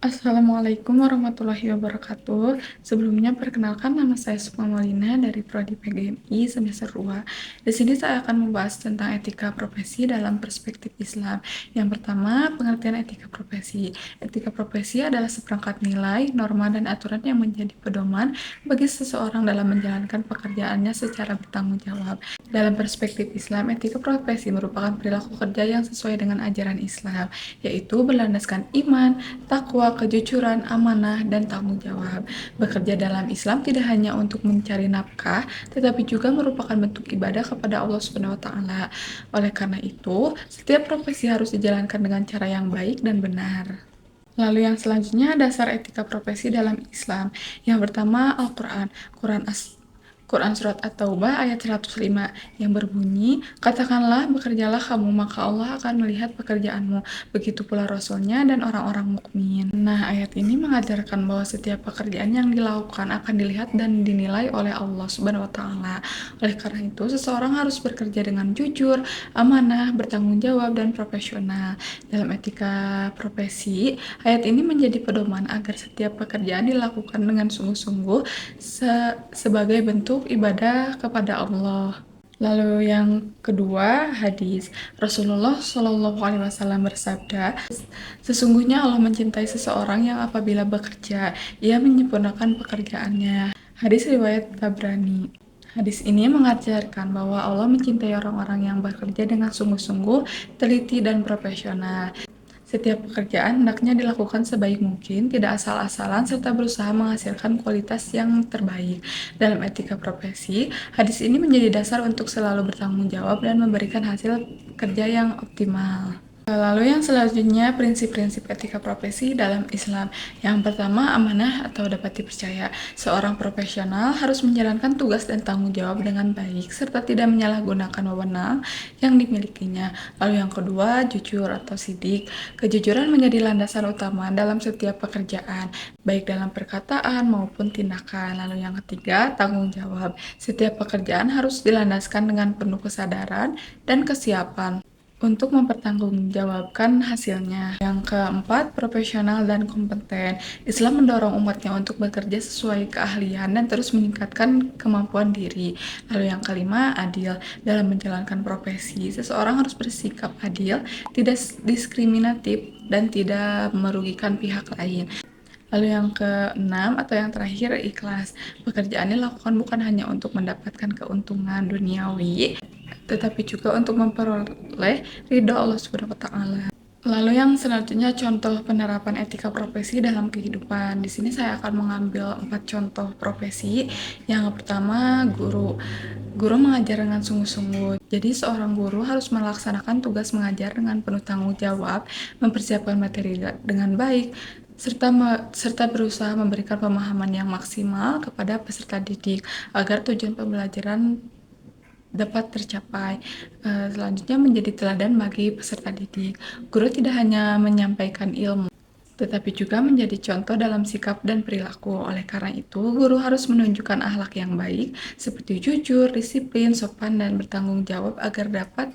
Assalamualaikum warahmatullahi wabarakatuh. Sebelumnya perkenalkan nama saya Sukma Maulina dari Prodi PGMI semester 2. Di sini saya akan membahas tentang etika profesi dalam perspektif Islam. Yang pertama, pengertian etika profesi. Etika profesi adalah seperangkat nilai, norma, dan aturan yang menjadi pedoman bagi seseorang dalam menjalankan pekerjaannya secara bertanggung jawab. Dalam perspektif Islam, etika profesi merupakan perilaku kerja yang sesuai dengan ajaran Islam, yaitu berlandaskan iman, takwa, kejujuran, amanah, dan tanggung jawab. Bekerja dalam Islam tidak hanya untuk mencari nafkah, tetapi juga merupakan bentuk ibadah kepada Allah Subhanahu wa taala. Oleh karena itu, setiap profesi harus dijalankan dengan cara yang baik dan benar. Lalu yang selanjutnya dasar etika profesi dalam Islam. Yang pertama Al-Quran. Quran Surat At-Taubah ayat 105 yang berbunyi, katakanlah bekerjalah kamu maka Allah akan melihat pekerjaanmu, begitu pula Rasulnya dan orang-orang mukmin. Nah, ayat ini mengajarkan bahwa setiap pekerjaan yang dilakukan akan dilihat dan dinilai oleh Allah Subhanahu wa taala. Oleh karena itu, seseorang harus bekerja dengan jujur, amanah, bertanggung jawab, dan profesional. Dalam etika profesi, ayat ini menjadi pedoman agar setiap pekerjaan dilakukan dengan sungguh-sungguh sebagai bentuk ibadah kepada Allah. Lalu yang kedua, hadis. Rasulullah Shallallahu alaihi wasallam bersabda, sesungguhnya Allah mencintai seseorang yang apabila bekerja, ia menyempurnakan pekerjaannya. Hadis riwayat Tabrani. Hadis ini mengajarkan bahwa Allah mencintai orang-orang yang bekerja dengan sungguh-sungguh, teliti, dan profesional. Setiap pekerjaan hendaknya dilakukan sebaik mungkin, tidak asal-asalan, serta berusaha menghasilkan kualitas yang terbaik. Dalam etika profesi, hadis ini menjadi dasar untuk selalu bertanggung jawab dan memberikan hasil kerja yang optimal. Lalu yang selanjutnya, prinsip-prinsip etika profesi dalam Islam. Yang pertama, amanah atau dapat dipercaya. Seorang profesional harus menjalankan tugas dan tanggung jawab dengan baik, serta tidak menyalahgunakan wewenang yang dimilikinya. Lalu yang kedua, jujur atau sidik. Kejujuran menjadi landasan utama dalam setiap pekerjaan, baik dalam perkataan maupun tindakan. Lalu yang ketiga, tanggung jawab. Setiap pekerjaan harus dilandaskan dengan penuh kesadaran dan kesiapan untuk mempertanggungjawabkan hasilnya. Yang keempat, profesional dan kompeten. Islam mendorong umatnya untuk bekerja sesuai keahlian dan terus meningkatkan kemampuan diri. Lalu yang kelima, adil. Dalam menjalankan profesi, seseorang harus bersikap adil, tidak diskriminatif, dan tidak merugikan pihak lain. Lalu yang keenam atau yang terakhir, ikhlas. Pekerjaan dilakukan bukan hanya untuk mendapatkan keuntungan duniawi, tetapi juga untuk memperoleh ridho Allah Subhanahu wa taala. Lalu yang selanjutnya contoh penerapan etika profesi dalam kehidupan. Di sini saya akan mengambil 4 contoh profesi. Yang pertama, guru. Guru mengajar dengan sungguh-sungguh. Jadi seorang guru harus melaksanakan tugas mengajar dengan penuh tanggung jawab, mempersiapkan materi dengan baik, serta berusaha memberikan pemahaman yang maksimal kepada peserta didik agar tujuan pembelajaran dapat tercapai. Selanjutnya menjadi teladan bagi peserta didik. Guru tidak hanya menyampaikan ilmu, tetapi juga menjadi contoh dalam sikap dan perilaku. Oleh karena itu, guru harus menunjukkan akhlak yang baik, seperti jujur, disiplin, sopan, dan bertanggung jawab agar dapat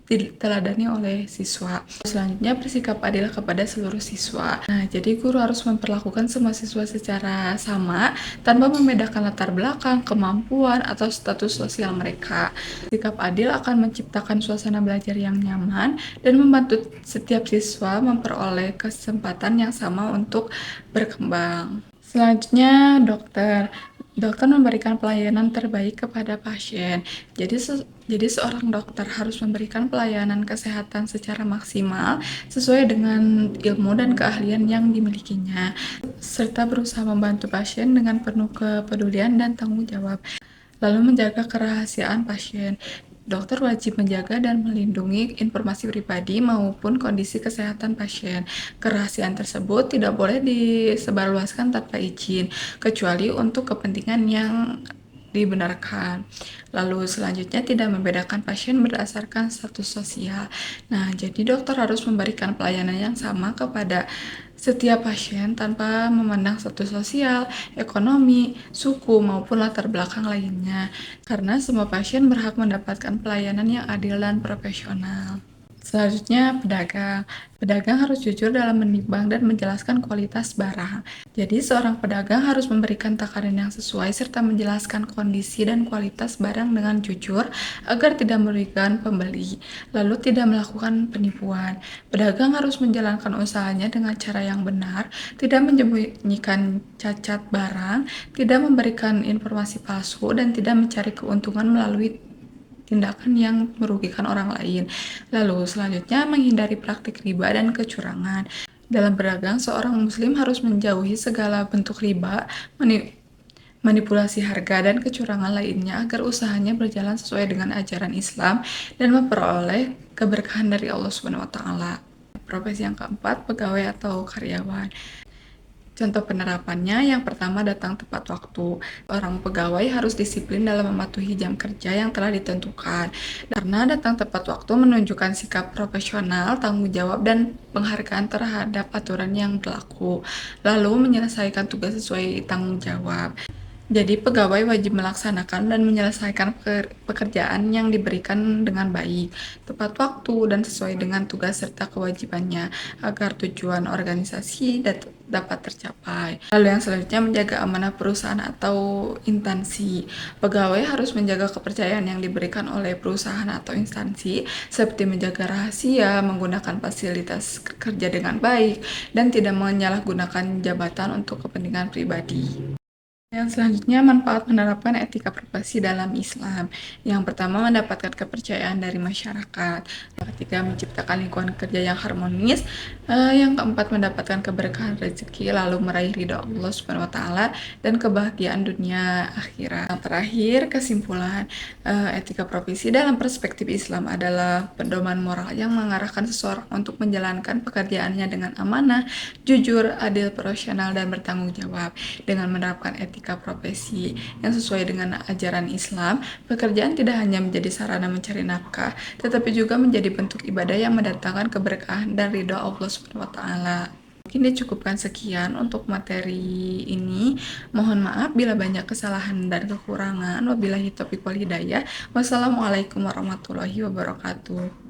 diteladani oleh siswa. Selanjutnya, bersikap adil kepada seluruh siswa. Nah, jadi guru harus memperlakukan semua siswa secara sama tanpa membedakan latar belakang, kemampuan, atau status sosial mereka. Sikap adil akan menciptakan suasana belajar yang nyaman dan membantu setiap siswa memperoleh kesempatan yang sama untuk berkembang. Selanjutnya, dokter. Dokter memberikan pelayanan terbaik kepada pasien. Jadi seorang dokter harus memberikan pelayanan kesehatan secara maksimal sesuai dengan ilmu dan keahlian yang dimilikinya, serta berusaha membantu pasien dengan penuh kepedulian dan tanggung jawab. Lalu menjaga kerahasiaan pasien. Dokter wajib menjaga dan melindungi informasi pribadi maupun kondisi kesehatan pasien. Kerahasiaan tersebut tidak boleh disebarluaskan tanpa izin, kecuali untuk kepentingan yang dibenarkan. Lalu selanjutnya, tidak membedakan pasien berdasarkan status sosial. Nah, jadi dokter harus memberikan pelayanan yang sama kepada setiap pasien tanpa memandang status sosial, ekonomi, suku, maupun latar belakang lainnya. Karena semua pasien berhak mendapatkan pelayanan yang adil dan profesional. Selanjutnya, pedagang. Pedagang harus jujur dalam menimbang dan menjelaskan kualitas barang. Jadi, seorang pedagang harus memberikan takaran yang sesuai serta menjelaskan kondisi dan kualitas barang dengan jujur agar tidak merugikan pembeli, lalu tidak melakukan penipuan. Pedagang harus menjalankan usahanya dengan cara yang benar, tidak menyembunyikan cacat barang, tidak memberikan informasi palsu, dan tidak mencari keuntungan melalui tindakan yang merugikan orang lain. Lalu selanjutnya menghindari praktik riba dan kecurangan. Dalam berdagang, seorang muslim harus menjauhi segala bentuk riba, manipulasi harga, dan kecurangan lainnya agar usahanya berjalan sesuai dengan ajaran Islam dan memperoleh keberkahan dari Allah Subhanahu wa taala. Profesi yang keempat, pegawai atau karyawan. Contoh penerapannya, yang pertama datang tepat waktu. Orang pegawai harus disiplin dalam mematuhi jam kerja yang telah ditentukan. Karena datang tepat waktu menunjukkan sikap profesional, tanggung jawab, dan penghargaan terhadap aturan yang berlaku. Lalu menyelesaikan tugas sesuai tanggung jawab. Jadi pegawai wajib melaksanakan dan menyelesaikan pekerjaan yang diberikan dengan baik, tepat waktu, dan sesuai dengan tugas serta kewajibannya agar tujuan organisasi dapat tercapai. Lalu yang selanjutnya menjaga amanah perusahaan atau instansi. Pegawai harus menjaga kepercayaan yang diberikan oleh perusahaan atau instansi seperti menjaga rahasia, menggunakan fasilitas kerja dengan baik, dan tidak menyalahgunakan jabatan untuk kepentingan pribadi. Yang selanjutnya, manfaat menerapkan etika profesi dalam Islam. Yang pertama, mendapatkan kepercayaan dari masyarakat. Yang ketiga, menciptakan lingkungan kerja yang harmonis. Yang keempat, mendapatkan keberkahan rezeki, lalu meraih ridha Allah Subhanahu wa taala dan kebahagiaan dunia akhirat. Yang terakhir, kesimpulan, etika profesi dalam perspektif Islam adalah pedoman moral yang mengarahkan seseorang untuk menjalankan pekerjaannya dengan amanah, jujur, adil, profesional, dan bertanggung jawab. Dengan menerapkan etika profesi yang sesuai dengan ajaran Islam, pekerjaan tidak hanya menjadi sarana mencari nafkah, tetapi juga menjadi bentuk ibadah yang mendatangkan keberkahan dan ridha Allah Subhanahu wa taala. Mungkin dicukupkan sekian untuk materi ini. Mohon maaf bila banyak kesalahan dan kekurangan. Wabillahi taufiq wal hidayah. Wassalamualaikum warahmatullahi wabarakatuh.